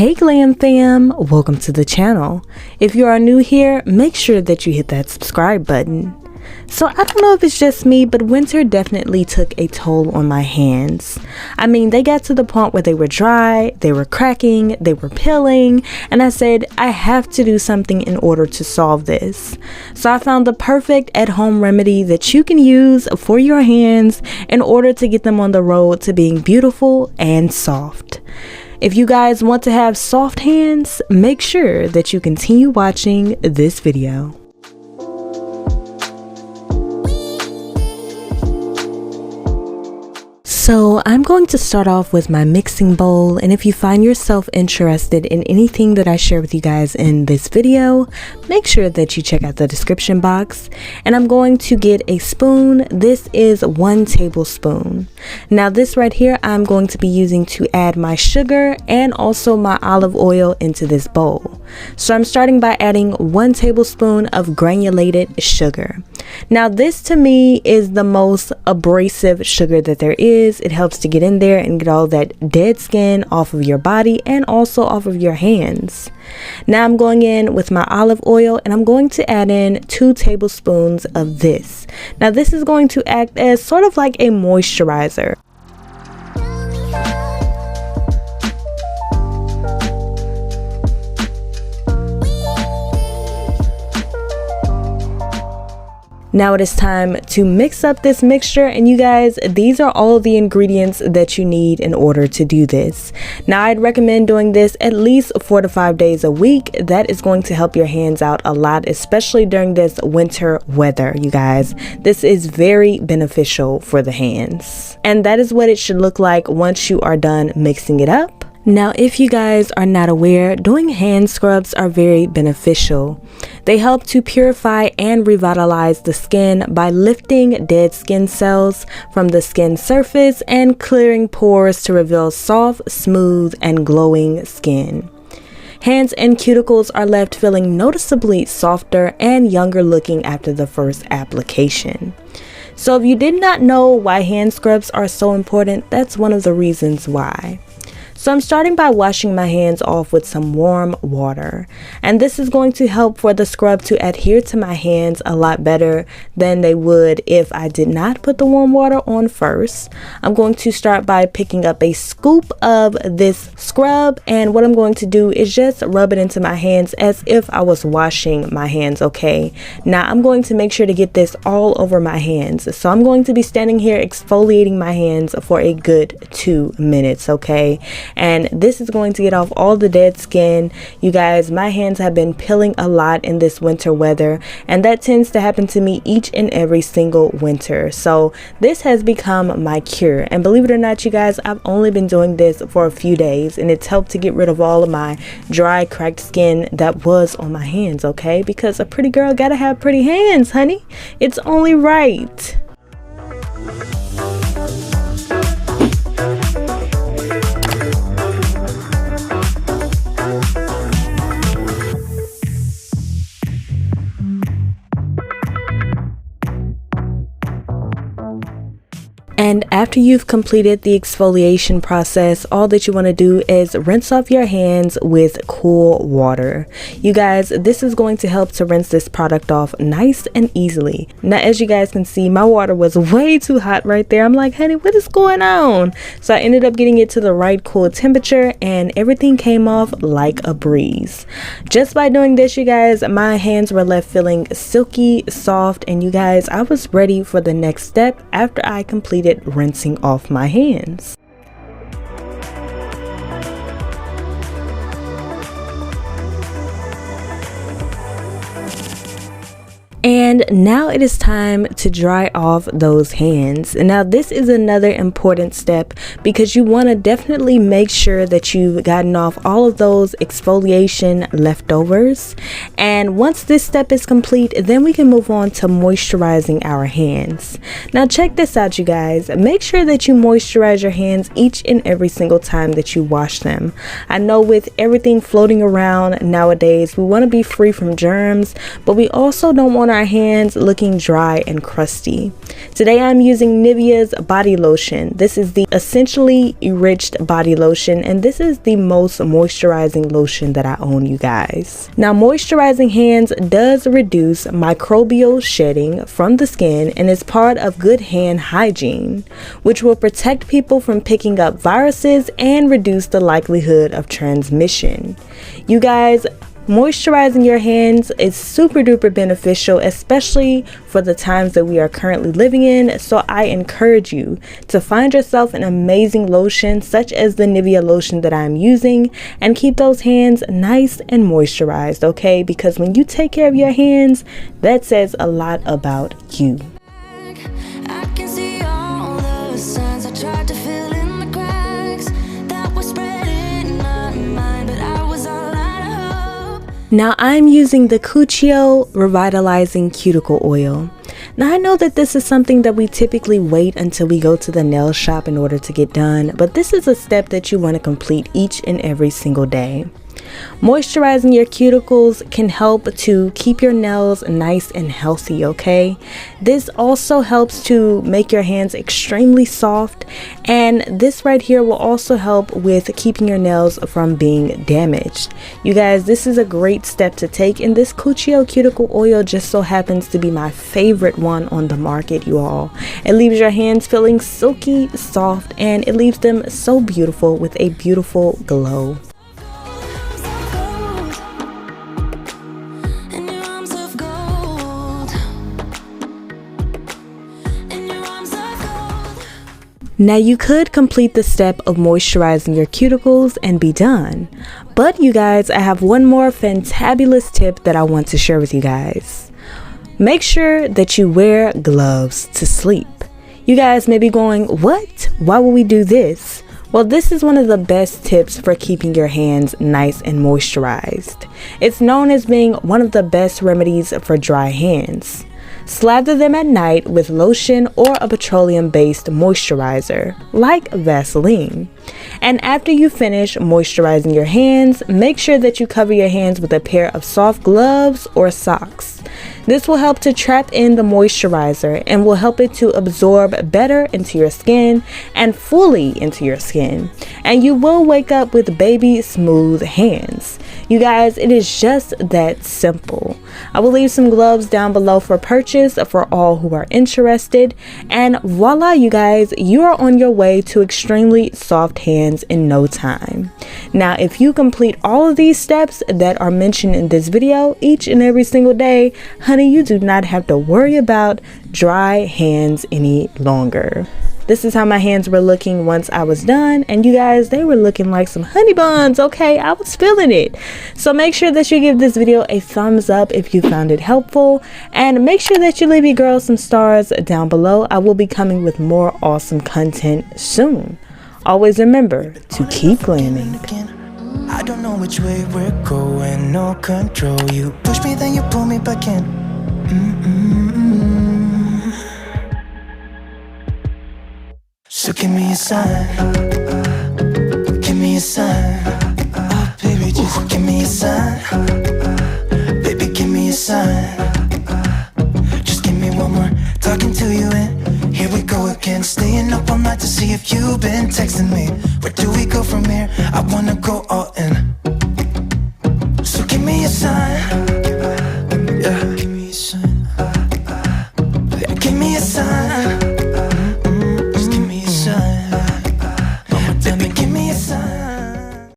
Hey Glam fam, welcome to the channel. If you are new here, make sure that you hit that subscribe button. So I don't know if it's just me, but winter definitely took a toll on my hands. I mean, they got to the point where they were dry, they were cracking, they were peeling, and I said I have to do something in order to solve this. So I found the perfect at-home remedy that you can use for your hands in order to get them on the road to being beautiful and soft. If you guys want to have soft hands, make sure that you continue watching this video. So I'm going to start off with my mixing bowl, and if you find yourself interested in anything that I share with you guys in this video, make sure that you check out the description box. And I'm going to get a spoon. This is 1 tablespoon. Now this right here I'm going to be using to add my sugar and also my olive oil into this bowl. So I'm starting by adding 1 tablespoon of granulated sugar. Now this to me is the most abrasive sugar that there is. It helps to get in there and get all that dead skin off of your body and also off of your hands. Now I'm going in with my olive oil and I'm going to add in 2 tablespoons of this. Now this is going to act as sort of like a moisturizer. Now it is time to mix up this mixture, and you guys, these are all the ingredients that you need in order to do this. Now I'd recommend doing this at least 4 to 5 days a week. That is going to help your hands out a lot, especially during this winter weather, you guys. This is very beneficial for the hands. And that is what it should look like once you are done mixing it up. Now, if you guys are not aware, doing hand scrubs are very beneficial. They help to purify and revitalize the skin by lifting dead skin cells from the skin surface and clearing pores to reveal soft, smooth, and glowing skin. Hands and cuticles are left feeling noticeably softer and younger looking after the first application. So if you did not know why hand scrubs are so important, that's one of the reasons why. So I'm starting by washing my hands off with some warm water, and this is going to help for the scrub to adhere to my hands a lot better than they would if I did not put the warm water on first. I'm going to start by picking up a scoop of this scrub, and what I'm going to do is just rub it into my hands as if I was washing my hands, okay? Now I'm going to make sure to get this all over my hands. So I'm going to be standing here exfoliating my hands for a good 2 minutes, okay? And this is going to get off all the dead skin. You guys, my hands have been peeling a lot in this winter weather, and that tends to happen to me each and every single winter. So this has become my cure, and believe it or not, you guys, I've only been doing this for a few days, and it's helped to get rid of all of my dry, cracked skin that was on my hands, okay? Because a pretty girl gotta have pretty hands, honey. It's only right. And after you've completed the exfoliation process, all that you want to do is rinse off your hands with cool water. You guys, this is going to help to rinse this product off nice and easily. Now, as you guys can see, my water was way too hot right there. I'm like, honey, what is going on? So I ended up getting it to the right cool temperature, and everything came off like a breeze. Just by doing this, you guys, my hands were left feeling silky, soft, and you guys, I was ready for the next step after I completed rinsing off my hands. And now it is time to dry off those hands. Now this is another important step because you want to definitely make sure that you've gotten off all of those exfoliation leftovers. And once this step is complete, then we can move on to moisturizing our hands. Now check this out, you guys. Make sure that you moisturize your hands each and every single time that you wash them. I know with everything floating around nowadays, we want to be free from germs, but we also don't want our hands looking dry and crusty. Today I'm using NIVEA's body lotion. This is the essentially enriched body lotion, and this is the most moisturizing lotion that I own, you guys. Now, moisturizing hands does reduce microbial shedding from the skin and is part of good hand hygiene, which will protect people from picking up viruses and reduce the likelihood of transmission. You guys, moisturizing your hands is super duper beneficial, especially for the times that we are currently living in. So I encourage you to find yourself an amazing lotion such as the NIVEA lotion that I'm using and keep those hands nice and moisturized, okay? Because when you take care of your hands, that says a lot about you. I can see all the signs I tried to fill in the cracks that were spreading in my mind, but I was all out of hope. Now I'm using the Cuccio Revitalizing Cuticle Oil. Now I know that this is something that we typically wait until we go to the nail shop in order to get done, but this is a step that you want to complete each and every single day. Moisturizing your cuticles can help to keep your nails nice and healthy, okay? This also helps to make your hands extremely soft, and this right here will also help with keeping your nails from being damaged. You guys, this is a great step to take, and this Cuccio cuticle oil just so happens to be my favorite one on the market, you all. It leaves your hands feeling silky, soft, and it leaves them so beautiful with a beautiful glow. Now you could complete the step of moisturizing your cuticles and be done. But you guys, I have one more fantabulous tip that I want to share with you guys. Make sure that you wear gloves to sleep. You guys may be going, what? Why would we do this? Well, this is one of the best tips for keeping your hands nice and moisturized. It's known as being one of the best remedies for dry hands. Slather them at night with lotion or a petroleum-based moisturizer, like Vaseline. And after you finish moisturizing your hands, make sure that you cover your hands with a pair of soft gloves or socks. This will help to trap in the moisturizer and will help it to absorb better into your skin and fully into your skin. And you will wake up with baby smooth hands. You guys, it is just that simple. I will leave some gloves down below for purchase for all who are interested. And voila, you guys, you are on your way to extremely soft hands in no time. Now, if you complete all of these steps that are mentioned in this video each and every single day, honey, you do not have to worry about dry hands any longer. This is how my hands were looking once I was done, and you guys, they were looking like some honey buns, okay? I was feeling it. So make sure that you give this video a thumbs up if you found it helpful, and make sure that you leave your girl some stars down below. I will be coming with more awesome content soon. Always remember to keep glamming. I don't know which way we're going, no control. You push me, then you pull me back in. So give me a sign, give me a sign. Oh baby, just give me a sign. Baby, give me a sign. Just give me one more talking to you, and here we go again. Staying up all night to see if you've been texting me. Where do we go from here? I wanna go all in. So give me a sign. Yeah, give me a sign. Give me a sign.